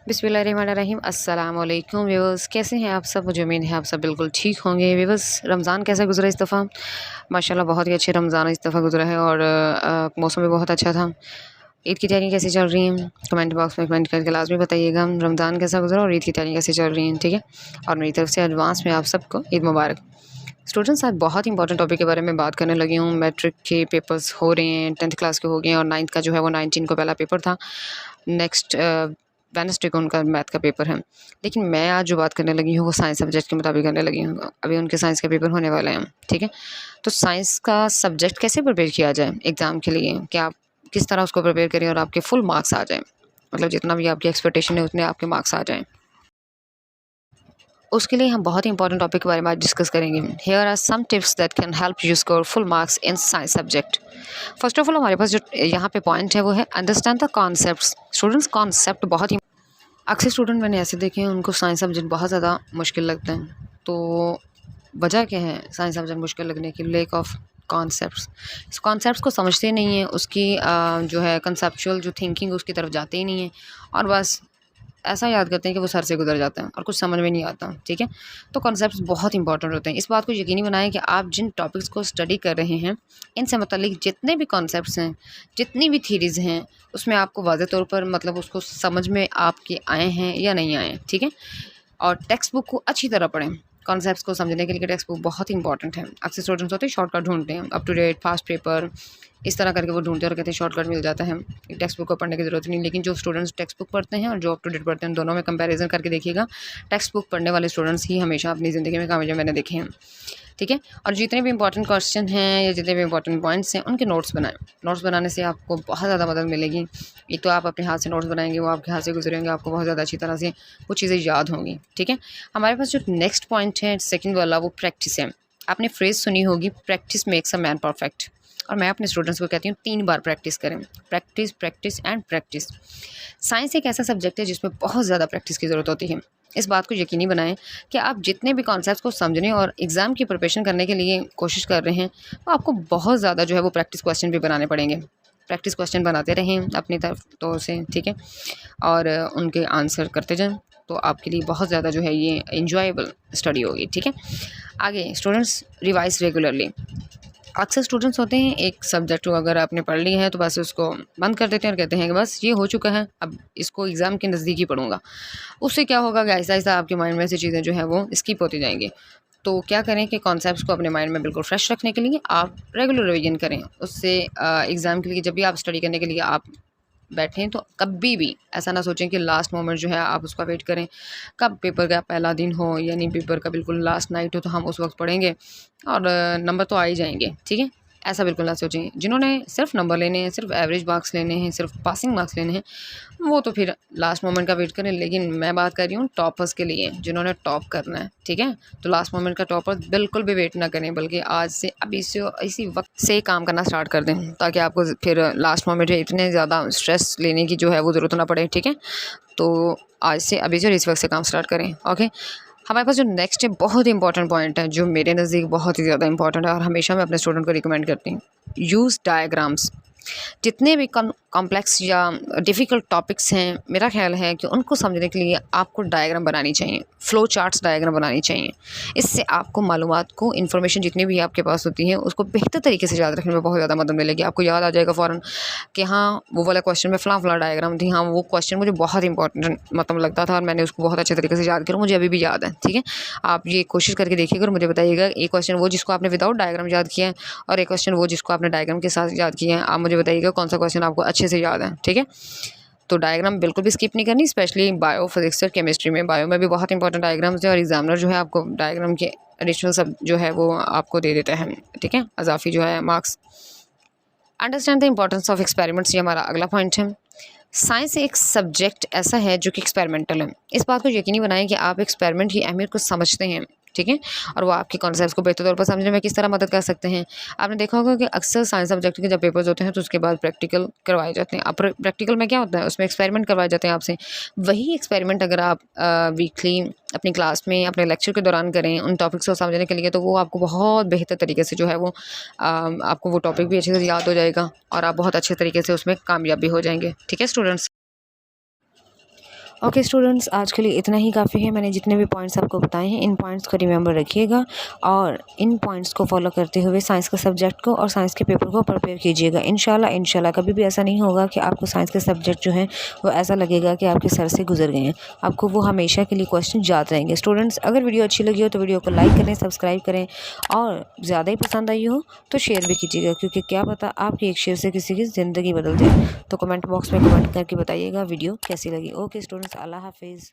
बिस्मिल्लाहिर्रहमानिर्रहीम अस्सलाम वालेकुम व्यूअर्स, कैसे हैं आप सब। मुझे उम्मीद है आप सब बिल्कुल ठीक होंगे। व्यूअर्स, रमज़ान कैसा गुजरा इस दफ़ा। माशाल्लाह बहुत ही अच्छे रमज़ान इस दफ़ा गुजरा है और मौसम भी बहुत अच्छा था। ईद की तैयारी कैसी चल रही हैं, कमेंट बॉक्स में कमेंट करके लाजमी बताइएगा। रमज़ान कैसा गुजरा और ईद की तैयारी कैसी चल रही हैं, ठीक है। और मेरी तरफ से एडवांस में आप सबको ईद मुबारक। स्टूडेंट्स, आज बहुत इंपॉर्टेंट टॉपिक के बारे में बात करने लगी हूँ। मैट्रिक के पेपर्स हो रहे हैं, 10th क्लास के हो गए हैं और 9th का जो है वो 19 को पहला पेपर था। नेक्स्ट वेडनेसडे को उनका मैथ का पेपर है। लेकिन मैं आज जो बात करने लगी हूँ वो साइंस सब्जेक्ट के मुताबिक करने लगी हूँ। अभी उनके साइंस के पेपर होने वाले हैं, ठीक है। तो साइंस का सब्जेक्ट कैसे प्रिपेयर किया जाए एग्ज़ाम के लिए, कि आप किस तरह उसको प्रिपेयर करें और आपके फुल मार्क्स आ जाएँ, मतलब जितना भी आपकी एक्सपेक्टेशन है उतने आपके मार्क्स आ जाएँ। उसके लिए हम बहुत ही इंपॉर्टेंट टॉपिक के बारे में आज डिस्कस करेंगे। Here are some tips that can help you score full marks in science subject. First of all, हमारे पास जो यहाँ पे पॉइंट है वो है understand the concepts. Students, concept बहुत ही, अक्सर स्टूडेंट मैंने ऐसे देखे हैं उनको साइंस सब्जेक्ट बहुत ज़्यादा मुश्किल लगता है। तो वजह क्या है साइंस सब्जेक्ट मुश्किल लगने की? Lack of concepts. इस कॉन्सेप्ट्स को समझते नहीं हैं, उसकी जो है कंसेप्चुअल जो थिंकिंग उसकी तरफ जाते ही नहीं हैं और बस ऐसा याद करते हैं कि वो सर से गुजर जाता है और कुछ समझ में नहीं आता, ठीक है। तो कॉन्सेप्ट्स बहुत इंपॉर्टेंट होते हैं। इस बात को यकीनी बनाएं कि आप जिन टॉपिक्स को स्टडी कर रहे हैं इनसे मतलब जितने भी कॉन्सेप्ट्स हैं, जितनी भी थीरीज़ हैं, उसमें आपको वाज़ेह तौर पर मतलब उसको समझ में आपके आए हैं या नहीं आए, ठीक है। और टेक्स्ट बुक को अच्छी तरह पढ़ें। कॉन्सेप्ट्स को समझने के लिए टेक्स्ट बुक बहुत इंपॉर्टेंट है। अक्सर स्टूडेंट्स होते हैं शॉर्टकट ढूंढते हैं, up to date fast paper इस तरह करके वो ढूंढते हैं और कहते हैं शॉर्टकट मिल जाता है, टेक्स्ट बुक को पढ़ने की ज़रूरत नहीं। लेकिन जो स्टूडेंट्स टेक्स्ट बुक पढ़ते हैं और जो अप टू डेट पढ़ते हैं, दोनों में कंपैरिजन करके देखिएगा, टेक्स्ट बुक पढ़ने वाले स्टूडेंट्स ही हमेशा अपनी ज़िंदगी में कामयाब मैंने देखे हैं, ठीक है। और जितने भी इंपॉर्टेंट क्वेश्चन हैं या जितने भी इंपॉर्टेंट पॉइंट्स हैं उनके नोट्स बनाएं। नोट्स बनाने से आपको बहुत ज़्यादा मदद मिलेगी। एक तो आप अपने हाथ से नोट्स बनाएंगे, वो आपके हाथ से गुजरेंगे, आपको बहुत ज़्यादा अच्छी तरह से वो चीज़ें याद होंगी, ठीक है। हमारे पास जो नेक्स्ट पॉइंट है सेकंड वाला, वो प्रैक्टिस है। आपने फ्रेज़ सुनी होगी, practice makes a man perfect. और मैं अपने स्टूडेंट्स को कहती हूँ 3 बार प्रैक्टिस करें। Practice, practice and practice. Science एक ऐसा सब्जेक्ट है जिसमें बहुत ज़्यादा प्रैक्टिस की ज़रूरत होती है। इस बात को यकीनी बनाएं कि आप जितने भी कॉन्सेप्ट्स को समझने और एग्ज़ाम की प्रिपरेशन करने के लिए कोशिश कर रहे हैं, तो आपको बहुत ज़्यादा जो है वो प्रैक्टिस क्वेश्चन भी बनाने पड़ेंगे। प्रैक्टिस क्वेश्चन बनाते रहें अपनी तरफ तो से, ठीक है, और उनके आंसर करते जाएं। तो आपके लिए बहुत ज़्यादा जो है ये इंजॉयबल स्टडी होगी, ठीक है। आगे स्टूडेंट्स, रिवाइज रेगुलरली। अक्सर स्टूडेंट्स होते हैं एक सब्जेक्ट को अगर आपने पढ़ लिया है तो बस उसको बंद कर देते हैं और कहते हैं कि बस ये हो चुका है, अब इसको एग्ज़ाम के नज़दीक ही पढ़ूंगा। उससे क्या होगा कि आहिस्ता आहिस्ता आपके माइंड में से चीज़ें जो है वो स्किप होती जाएंगी। तो क्या करें कि कॉन्सेप्ट्स को अपने माइंड में बिल्कुल फ्रेश रखने के लिए आप रेगुलर रिवीजन करें। उससे एग्ज़ाम के लिए जब भी आप स्टडी करने के लिए आप बैठें तो कभी भी ऐसा ना सोचें कि लास्ट मोमेंट जो है आप उसका वेट करें, कब पेपर का पहला दिन हो यानी पेपर का बिल्कुल लास्ट नाइट हो तो हम उस वक्त पढ़ेंगे और नंबर तो आ ही जाएंगे, ठीक है। ऐसा बिल्कुल ना सोचें। जिन्होंने सिर्फ नंबर लेने हैं, सिर्फ एवरेज मार्क्स लेने हैं, सिर्फ पासिंग मार्क्स लेने हैं, वो तो फिर लास्ट मोमेंट का वेट करें। लेकिन मैं बात कर रही हूँ टॉपर्स के लिए, जिन्होंने टॉप करना है, ठीक है। तो लास्ट मोमेंट का टॉपर बिल्कुल भी वेट ना करें, बल्कि आज से अभी से इसी वक्त से काम करना स्टार्ट कर दें, ताकि आपको फिर लास्ट मोमेंट में इतने ज़्यादा स्ट्रेस लेने की जो है वो ज़रूरत ना पड़े, ठीक है। तो आज से अभी से इस वक्त से काम स्टार्ट करें, ओके। हमारे पास जो नेक्स्ट है बहुत इंपॉर्टेंट पॉइंट है, जो मेरे नज़दीक बहुत ही ज़्यादा इंपॉर्टेंट है और हमेशा मैं अपने स्टूडेंट को रिकमेंड करती हूँ। Use diagrams. जितने भी कॉम्प्लेक्स या डिफ़िकल्ट टॉपिक्स हैं, मेरा ख्याल है कि उनको समझने के लिए आपको डायग्राम बनानी चाहिए, फ़्लो चार्ट्स डायग्राम बनानी चाहिए। इससे आपको मालूमात को, इन्फॉर्मेशन जितनी भी आपके पास होती है उसको बेहतर तरीके से याद रखने में बहुत ज़्यादा मदद मिलेगी। आपको याद आ जाएगा फ़ौरन कि हाँ वो वाला क्वेश्चन में फ़लाँ डायग्राम थी, हाँ वो क्वेश्चन मुझे बहुत इंपॉर्टेंट मतलब लगता था और मैंने उसको बहुत अच्छे तरीके से याद किया, मुझे अभी भी याद है, ठीक है। आप ये कोशिश करके देखिएगा और मुझे बताइएगा एक क्वेश्चन वो जिसको आपने विदाउट डायग्राम याद किया है और एक क्वेश्चन वो जिसको आपने डायग्राम के साथ याद किया है। आप मुझे बताइएगा कौन सा क्वेश्चन आपको अच्छे से याद है, ठीक है। तो डायग्राम बिल्कुल भी स्किप नहीं करनी, स्पेशली बायो, फिजिक्स और केमिस्ट्री में। बायो में भी बहुत इंपॉर्टेंट डायग्राम्स है और एग्जामिनर जो है आपको डायग्राम के एडिशनल सब जो है वो आपको दे देता है, ठीक है, अजाफी जो है marks. Understand the importance of experiments, ये हमारा अगला पॉइंट है। साइंस एक सब्जेक्ट ऐसा है जो कि एक्सपेरिमेंटल है। इस बात को यकीनी बनाएं कि आप एक्सपेरिमेंट की अहमियत को समझते हैं, ठीक है, और वो आपके कॉन्सेप्ट्स को बेहतर तौर पर समझने में किस तरह मदद कर सकते हैं। आपने देखा होगा कि अक्सर साइंस सब्जेक्ट के जब पेपर्स होते हैं तो उसके बाद प्रैक्टिकल करवाए जाते हैं। अब प्रैक्टिकल में क्या होता है, उसमें एक्सपेरिमेंट करवाए जाते हैं आपसे। वही एक्सपेरिमेंट अगर आप वीकली अपनी क्लास में अपने लेक्चर के दौरान करें उन टॉपिक्स को समझने के लिए, तो वो आपको बहुत बेहतर तरीके से जो है वो आपको वो टॉपिक भी अच्छे से याद हो जाएगा और आप बहुत अच्छे तरीके से उसमें कामयाब भी हो जाएंगे, ठीक है स्टूडेंट्स। ओके स्टूडेंट्स, आज के लिए इतना ही काफ़ी है। मैंने जितने भी पॉइंट्स आपको बताए हैं, इन पॉइंट्स को रिमेंबर रखिएगा और इन पॉइंट्स को फॉलो करते हुए साइंस के सब्जेक्ट को और साइंस के पेपर को प्रिपेयर कीजिएगा। इंशाल्लाह कभी भी ऐसा नहीं होगा कि आपको साइंस के सब्जेक्ट जो हैं वो ऐसा लगेगा कि आपके सर से गुजर गए हैं। आपको वो हमेशा के लिए क्वेश्चन याद रहेंगे। स्टूडेंट्स, अगर वीडियो अच्छी लगी हो तो वीडियो को लाइक करें, सब्सक्राइब करें और ज़्यादा ही पसंद आई हो तो शेयर भी कीजिएगा, क्योंकि क्या पता आपकी एक शेयर से किसी की ज़िंदगी बदल दे। तो कमेंट बॉक्स में कमेंट करके बताइएगा वीडियो कैसी लगी। ओके स्टूडेंट्स, अल्लाह हाफिज़।